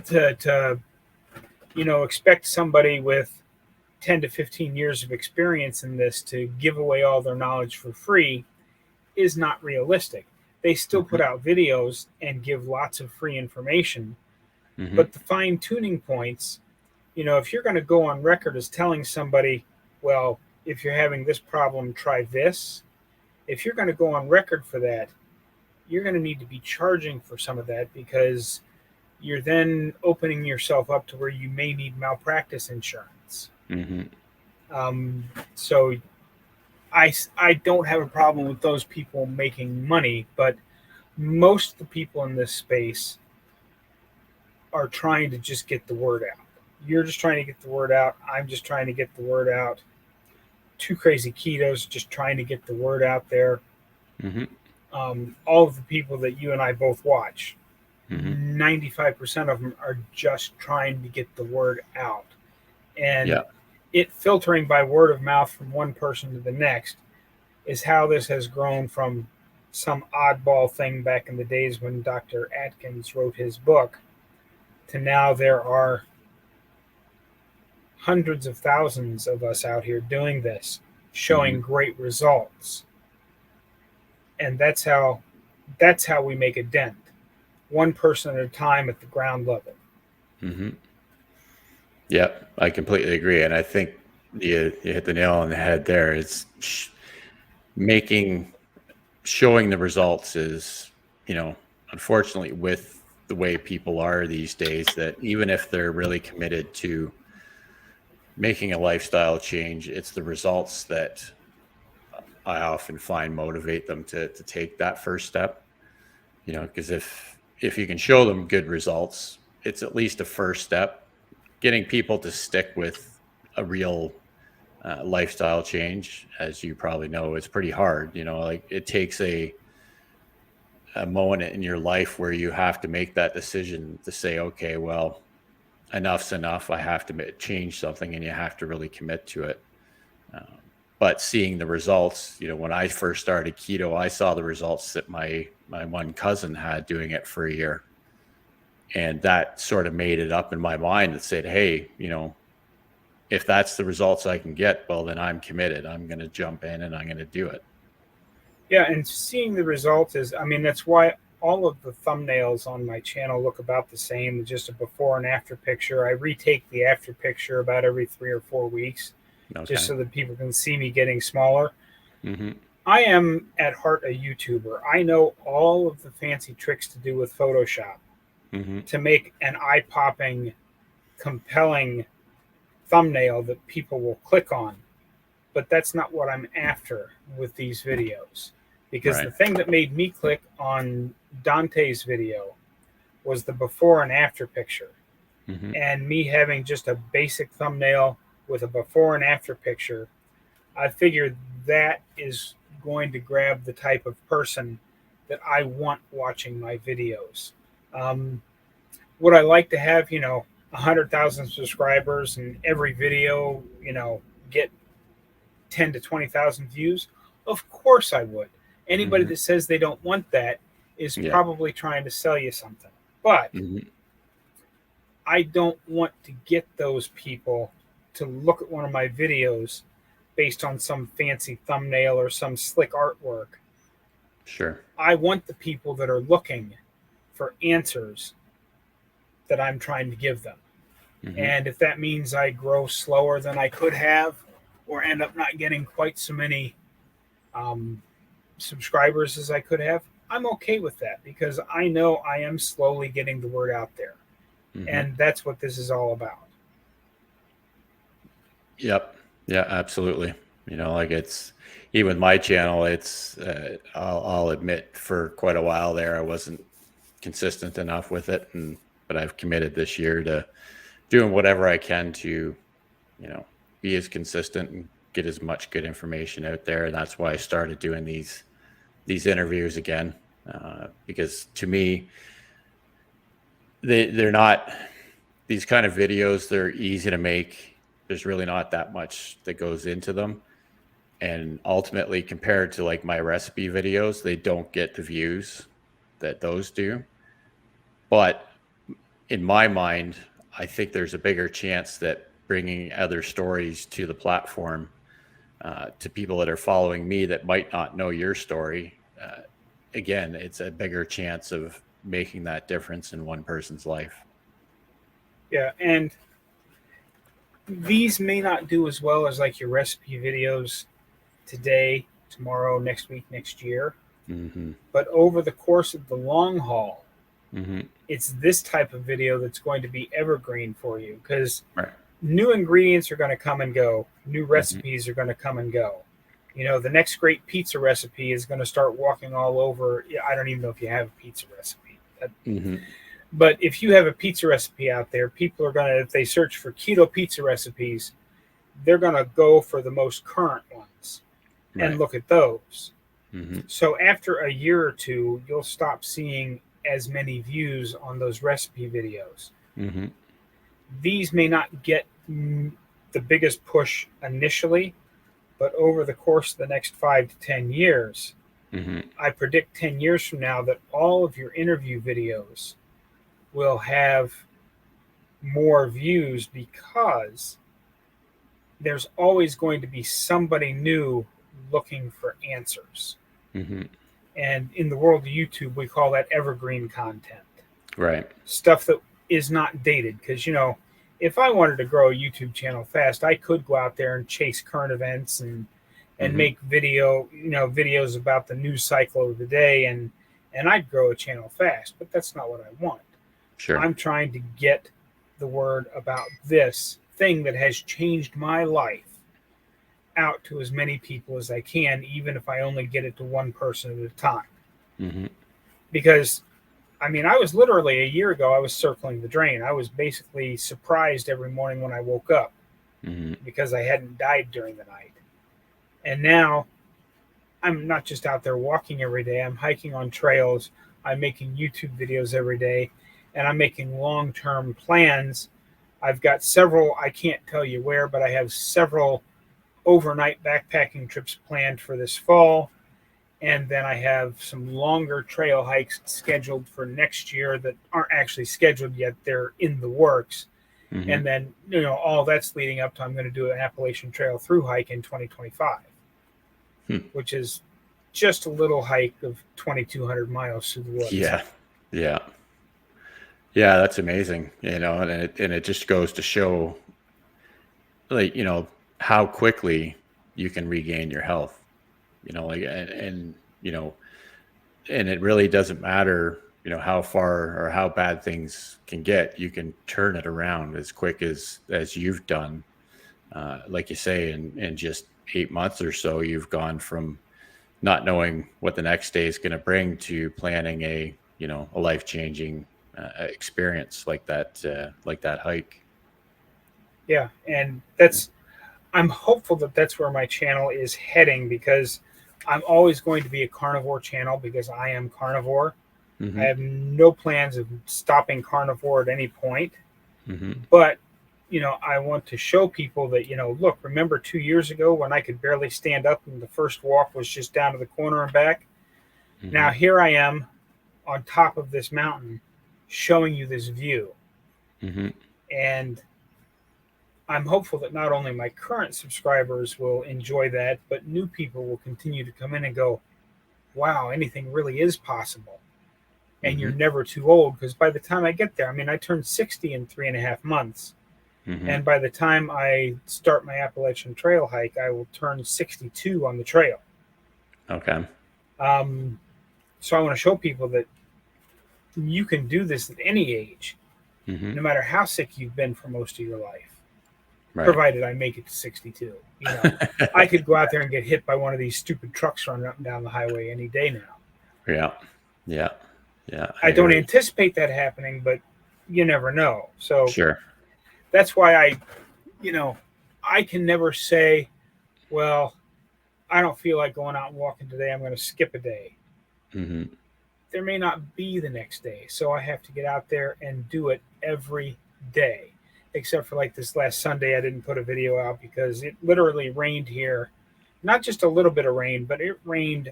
to expect somebody with 10 to 15 years of experience in this to give away all their knowledge for free is not realistic. They still Mm-hmm. put out videos and give lots of free information, Mm-hmm. but the fine tuning points, if you're going to go on record as telling somebody, well, if you're having this problem, try this. If you're going to go on record for that, you're going to need to be charging for some of that, because you're then opening yourself up to where you may need malpractice insurance. Mm-hmm. So I don't have a problem with those people making money, but most of the people in this space are trying to just get the word out. You're just trying to get the word out. I'm just trying to get the word out. Two Crazy Ketos just trying to get the word out there. Mm-hmm. All of the people that you and I both watch, Mm-hmm. 95% of them are just trying to get the word out. Yeah. And it filtering by word of mouth from one person to the next is how this has grown from some oddball thing back in the days when Dr. Atkins wrote his book to now there are hundreds of thousands of us out here doing this, Mm-hmm. showing great results. And that's how we make a dent. One person at a time at the ground level. Mm-hmm. Yep, I completely agree, and I think you hit the nail on the head there. It's making showing the results is, unfortunately, with the way people are these days, that even if they're really committed to making a lifestyle change, it's the results that I often find motivate them to take that first step. Because if you can show them good results, it's at least a first step. Getting people to stick with a real lifestyle change, as you probably know, is pretty hard. Like it takes a moment in your life where you have to make that decision to say, okay, well, enough's enough. I have to change something, and you have to really commit to it. But seeing the results, when I first started keto, I saw the results that my one cousin had doing it for a year. And that sort of made it up in my mind that said, hey, if that's the results I can get, well, then I'm committed. I'm going to jump in and I'm going to do it. Yeah, and seeing the results that's why all of the thumbnails on my channel look about the same, just a before and after picture. I retake the after picture about every 3 or 4 weeks, just so that people can see me getting smaller. Mm-hmm. I am at heart a YouTuber. I know all of the fancy tricks to do with Photoshop to make an eye-popping, compelling thumbnail that people will click on. But that's not what I'm after with these videos. Because the thing that made me click on Dante's video was the before and after picture. And me having just a basic thumbnail with a before and after picture, I figured that is going to grab the type of person that I want watching my videos. Would I like to have, 100,000 subscribers and every video, get 10 to 20,000 views? Of course I would. Anybody that says they don't want that is probably trying to sell you something. But I don't want to get those people to look at one of my videos based on some fancy thumbnail or some slick artwork. Sure. I want the people that are looking for answers that I'm trying to give them. And if that means I grow slower than I could have, or end up not getting quite so many subscribers as I could have, I'm okay with that, because I know I am slowly getting the word out there. And that's what this is all about. Yep. Yeah, absolutely. Like it's, even my channel, it's, I'll admit, for quite a while there, I wasn't consistent enough with it. But I've committed this year to doing whatever I can to, be as consistent and get as much good information out there. And that's why I started doing these interviews again, because to me, they're not, these kind of videos, they're easy to make. There's really not that much that goes into them. And ultimately, compared to like my recipe videos, they don't get the views that those do. But in my mind, I think there's a bigger chance that bringing other stories to the platform, to people that are following me that might not know your story, again, it's a bigger chance of making that difference in one person's life. Yeah, and these may not do as well as like your recipe videos today, tomorrow, next week, next year. But over the course of the long haul, it's this type of video that's going to be evergreen for you, because new ingredients are going to come and go. New recipes are going to come and go. The next great pizza recipe is going to start walking all over. I don't even know if you have a pizza recipe. But if you have a pizza recipe out there, people are going to, if they search for keto pizza recipes, they're going to go for the most current ones and look at those. So after a year or two, you'll stop seeing as many views on those recipe videos. These may not get the biggest push initially, but over the course of the next 5 to 10 years, I predict 10 years from now that all of your interview videos will have more views, because there's always going to be somebody new looking for answers. And in the world of YouTube, we call that evergreen content. Right. Stuff that is not dated, because, if I wanted to grow a YouTube channel fast, I could go out there and chase current events and Hmm. make videos about the news cycle of the day, and I'd grow a channel fast. But that's not what I want. Sure. I'm trying to get the word about this thing that has changed my life out to as many people as I can, even if I only get it to one person at a time. Hmm. Because I mean, I was literally a year ago, I was circling the drain. I was basically surprised every morning when I woke up Hmm. because I hadn't died during the night. And now I'm not just out there walking every day, I'm hiking on trails, I'm making YouTube videos every day, and I'm making long term plans. I've got several, I can't tell you where, but I have several overnight backpacking trips planned for this fall. And then I have some longer trail hikes scheduled for next year that aren't actually scheduled yet. They're in the works. Hmm. And then, all that's leading up to I'm going to do an Appalachian Trail through hike in 2025, Hmm. which is just a little hike of 2,200 miles through the woods. Yeah. Yeah. Yeah. That's amazing. And it just goes to show, like, how quickly you can regain your health. Like, and and it really doesn't matter, how far or how bad things can get. You can turn it around as quick as you've done. Like you say, in just 8 months or so, you've gone from not knowing what the next day is going to bring to planning a life-changing experience like that hike. Yeah. And Yeah. I'm hopeful that that's where my channel is heading because I'm always going to be a carnivore channel because I am carnivore. I Hmm. have no plans of stopping carnivore at any point. Hmm. But, I want to show people that, look, remember 2 years ago when I could barely stand up and the first walk was just down to the corner and back? Now, Hmm. here I am on top of this mountain showing you this view. Hmm. And I'm hopeful that not only my current subscribers will enjoy that, but new people will continue to come in and go, wow, anything really is possible. And you're Hmm. never too old because by the time I get there, I mean, I turned 60 in 3.5 months. Hmm. And by the time I start my Appalachian Trail hike, I will turn 62 on the trail. Okay. Um, so I want to show people that you can do this at any age, Hmm. no matter how sick you've been for most of your life, Right. provided I make it to 62. I could go out there and get hit by one of these stupid trucks running up and down the highway any day now. Yeah. Yeah. Yeah. I I don't agree. anticipate that happening, but you never know. So Sure. that's why you know, I can never say, well, I don't feel like going out and walking today. I'm going to skip a day. Hmm. There may not be the next day. So I have to get out there and do it every day. Except for like this last Sunday, I didn't put a video out because it literally rained here. Not just a little bit of rain, but it rained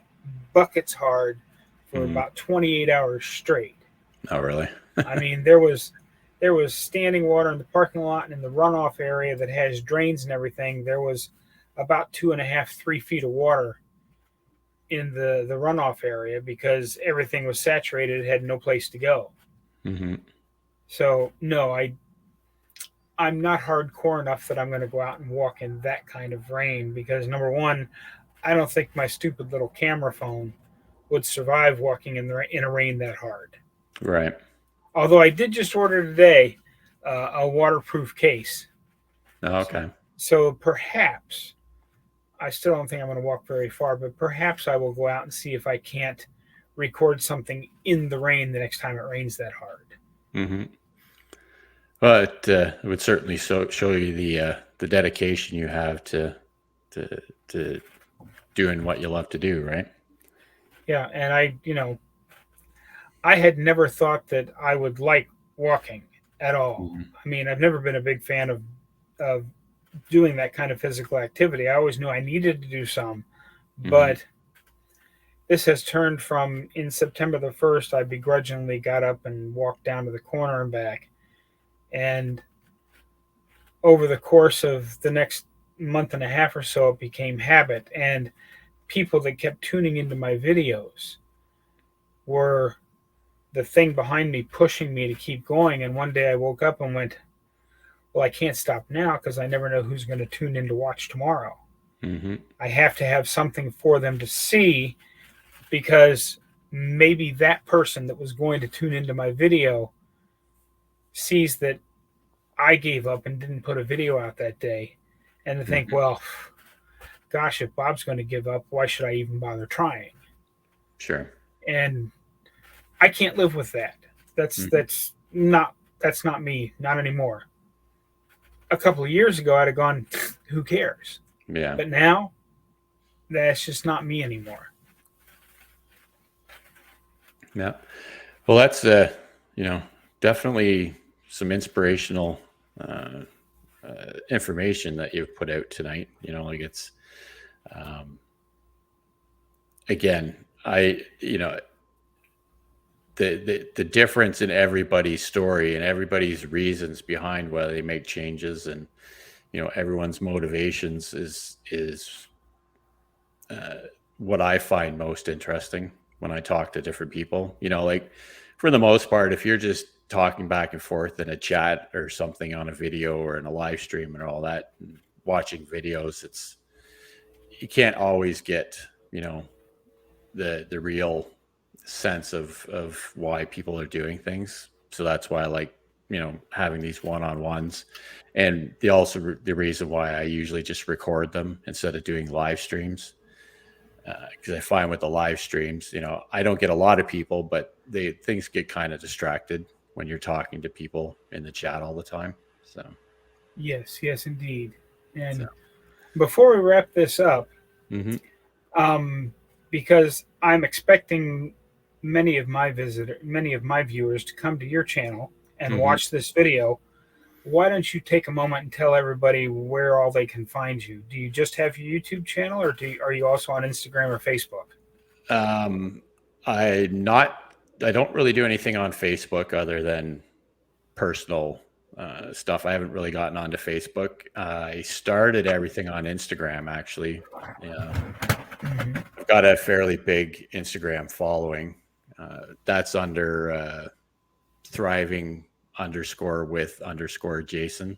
buckets hard for Hmm. about 28 hours straight. Oh, really? I mean, there was standing water in the parking lot and in the runoff area that has drains and everything. There was about 2.5, 3 feet of water in the runoff area because everything was saturated, it had no place to go. Hmm. So no, I'm not hardcore enough that I'm going to go out and walk in that kind of rain because number one, I don't think my stupid little camera phone would survive walking in a rain that hard. Right. Although I did just order today a waterproof case. Oh, So, okay. so perhaps, I still don't think I'm going to walk very far, but perhaps I will go out and see if I can't record something in the rain the next time it rains that hard. Hmm. Well, it would certainly show you the dedication you have to doing what you love to do, right? Yeah, and I had never thought that I would like walking at all. Hmm. I mean, I've never been a big fan of doing that kind of physical activity. I always knew I needed to do some, Hmm. but this has turned from in September the 1st, I begrudgingly got up and walked down to the corner and back. And over the course of the next month and a half or so, it became habit. And people that kept tuning into my videos were the thing behind me pushing me to keep going. And one day I woke up and went, Well, I can't stop now because I never know who's going to tune in to watch tomorrow. Mm-hmm. I have to have something for them to see, because maybe that person that was going to tune into my video sees that I gave up and didn't put a video out that day, and they think, Mm-hmm. well, gosh, if Bob's going to give up, why should I even bother trying? Sure. And I can't live with that. That's Mm-hmm. that's not that's not me, not anymore. A couple of years ago, I'd have gone, who cares? Yeah. But now, that's just not me anymore. Yeah. Well, that's definitely some inspirational uh, information that you've put out tonight. Like it's um, again, the difference in everybody's story and everybody's reasons behind why they make changes, and everyone's motivations is what I find most interesting when I talk to different people. Like for the most part, if you're just talking back and forth in a chat or something on a video or in a live stream and all that, and watching videos, you can't always get the real sense of why people are doing things. So that's why I like having these one-on-ones, and the reason why I usually just record them instead of doing live streams, because I find with the live streams, I don't get a lot of people, but things get kind of distracted when you're talking to people in the chat all the time. So, Yes, indeed. so. And before we wrap this up, Hmm. um, because I'm expecting many of my viewers to come to your channel and Hmm. watch this video, why don't you take a moment and tell everybody where all they can find you? Do you just have your YouTube channel, or are you also on Instagram or Facebook? Um, I not I don't really do anything on Facebook other than personal stuff. I haven't really gotten onto Facebook. I started everything on Instagram, actually. Mm-hmm. I've got a fairly big Instagram following. That's under thriving _with _Jason.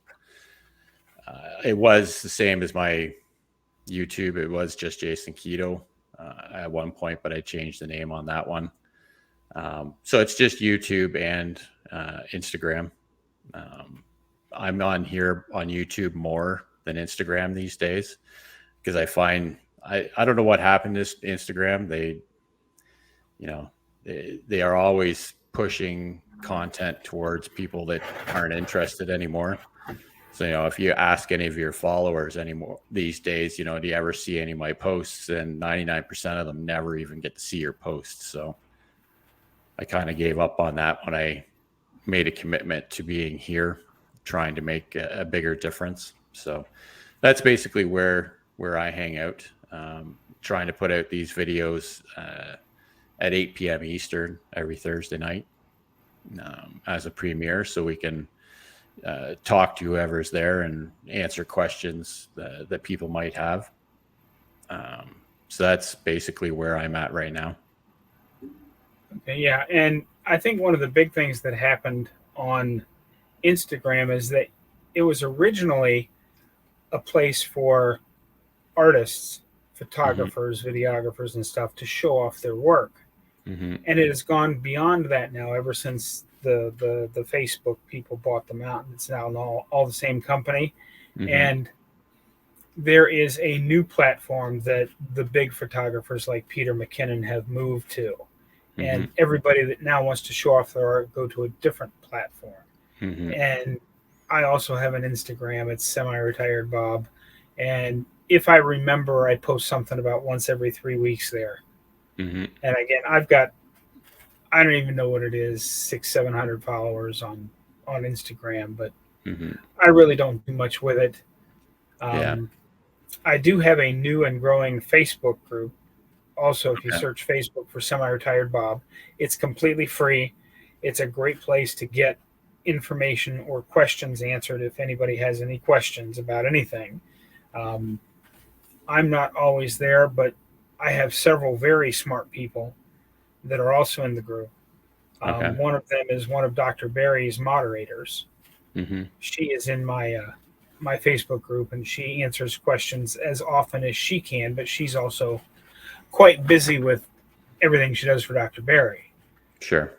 It was the same as my YouTube. It was just Jason Keto at one point, but I changed the name on that one. So it's just YouTube and Instagram. Um, I'm on here on YouTube more than Instagram these days, because I find I don't know what happened to Instagram. They are always pushing content towards people that aren't interested anymore. So, if you ask any of your followers anymore these days, do you ever see any of my posts? And 99% of them never even get to see your posts. So I kind of gave up on that when I made a commitment to being here, trying to make a bigger difference. So that's basically where I hang out, trying to put out these videos at 8 p.m. Eastern every Thursday night as a premiere, so we can talk to whoever's there and answer questions that people might have. So that's basically where I'm at right now. Okay, yeah, and I think one of the big things that happened on Instagram is that it was originally a place for artists, Mm-hmm. photographers, videographers, and stuff to show off their work. Mm-hmm. And it has gone beyond that now, ever since the Facebook people bought them out, and it's now all the same company. Mm-hmm. And there is a new platform that the big photographers like Peter McKinnon have moved to, Mm-hmm. and everybody that now wants to show off their art go to a different platform. Mm-hmm. And I also have an Instagram. It's semiretiredbob, and if I remember, I post something about once every 3 weeks there. Mm-hmm. And again, I've got, I don't even know what it is, 600-700 followers on Instagram, but Mm-hmm. I really don't do much with it. Yeah. Um, I do have a new and growing Facebook group. Also, if you Okay. search Facebook for Semi-Retired Bob, it's completely free. It's a great place to get information or questions answered if anybody has any questions about anything. Um, I'm not always there, but I have several very smart people that are also in the group. Okay. One of them is one of Dr. Barry's moderators. Mm-hmm. She is in my Facebook group, and she answers questions as often as she can. But she's also quite busy with everything she does for Dr. Barry. Sure.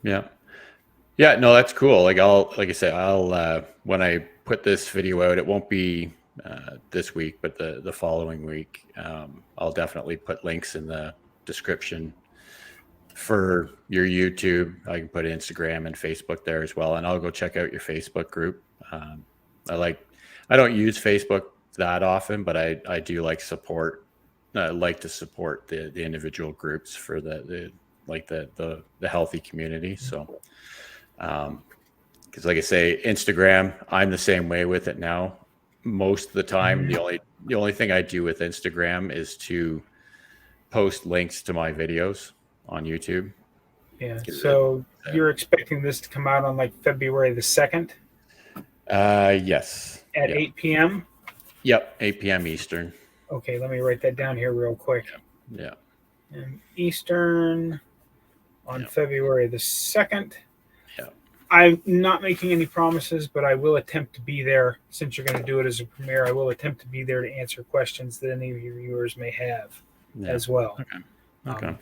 Yeah. Yeah, no, that's cool. Like like I say, when I put this video out, it won't be this week, but the following week. I'll definitely put links in the description for your YouTube. I can put Instagram and Facebook there as well, and I'll go check out your Facebook group. Um, I don't use Facebook that often, but I do like to support the individual groups for the healthy community. So. Because like I say, Instagram, I'm the same way with it now. Most of the time, the only thing I do with Instagram is to post links to my videos on YouTube. Yeah. So you're expecting this to come out on like February the 2nd Yes. at Yep. 8 p.m.? Yep. 8 p.m. Eastern. Okay, let me write that down here real quick. Yeah. And Eastern on February the 2nd. Yeah. I'm not making any promises, but I will attempt to be there. Since you're going to do it as a premiere, I will attempt to be there to answer questions that any of your viewers may have as well. Okay.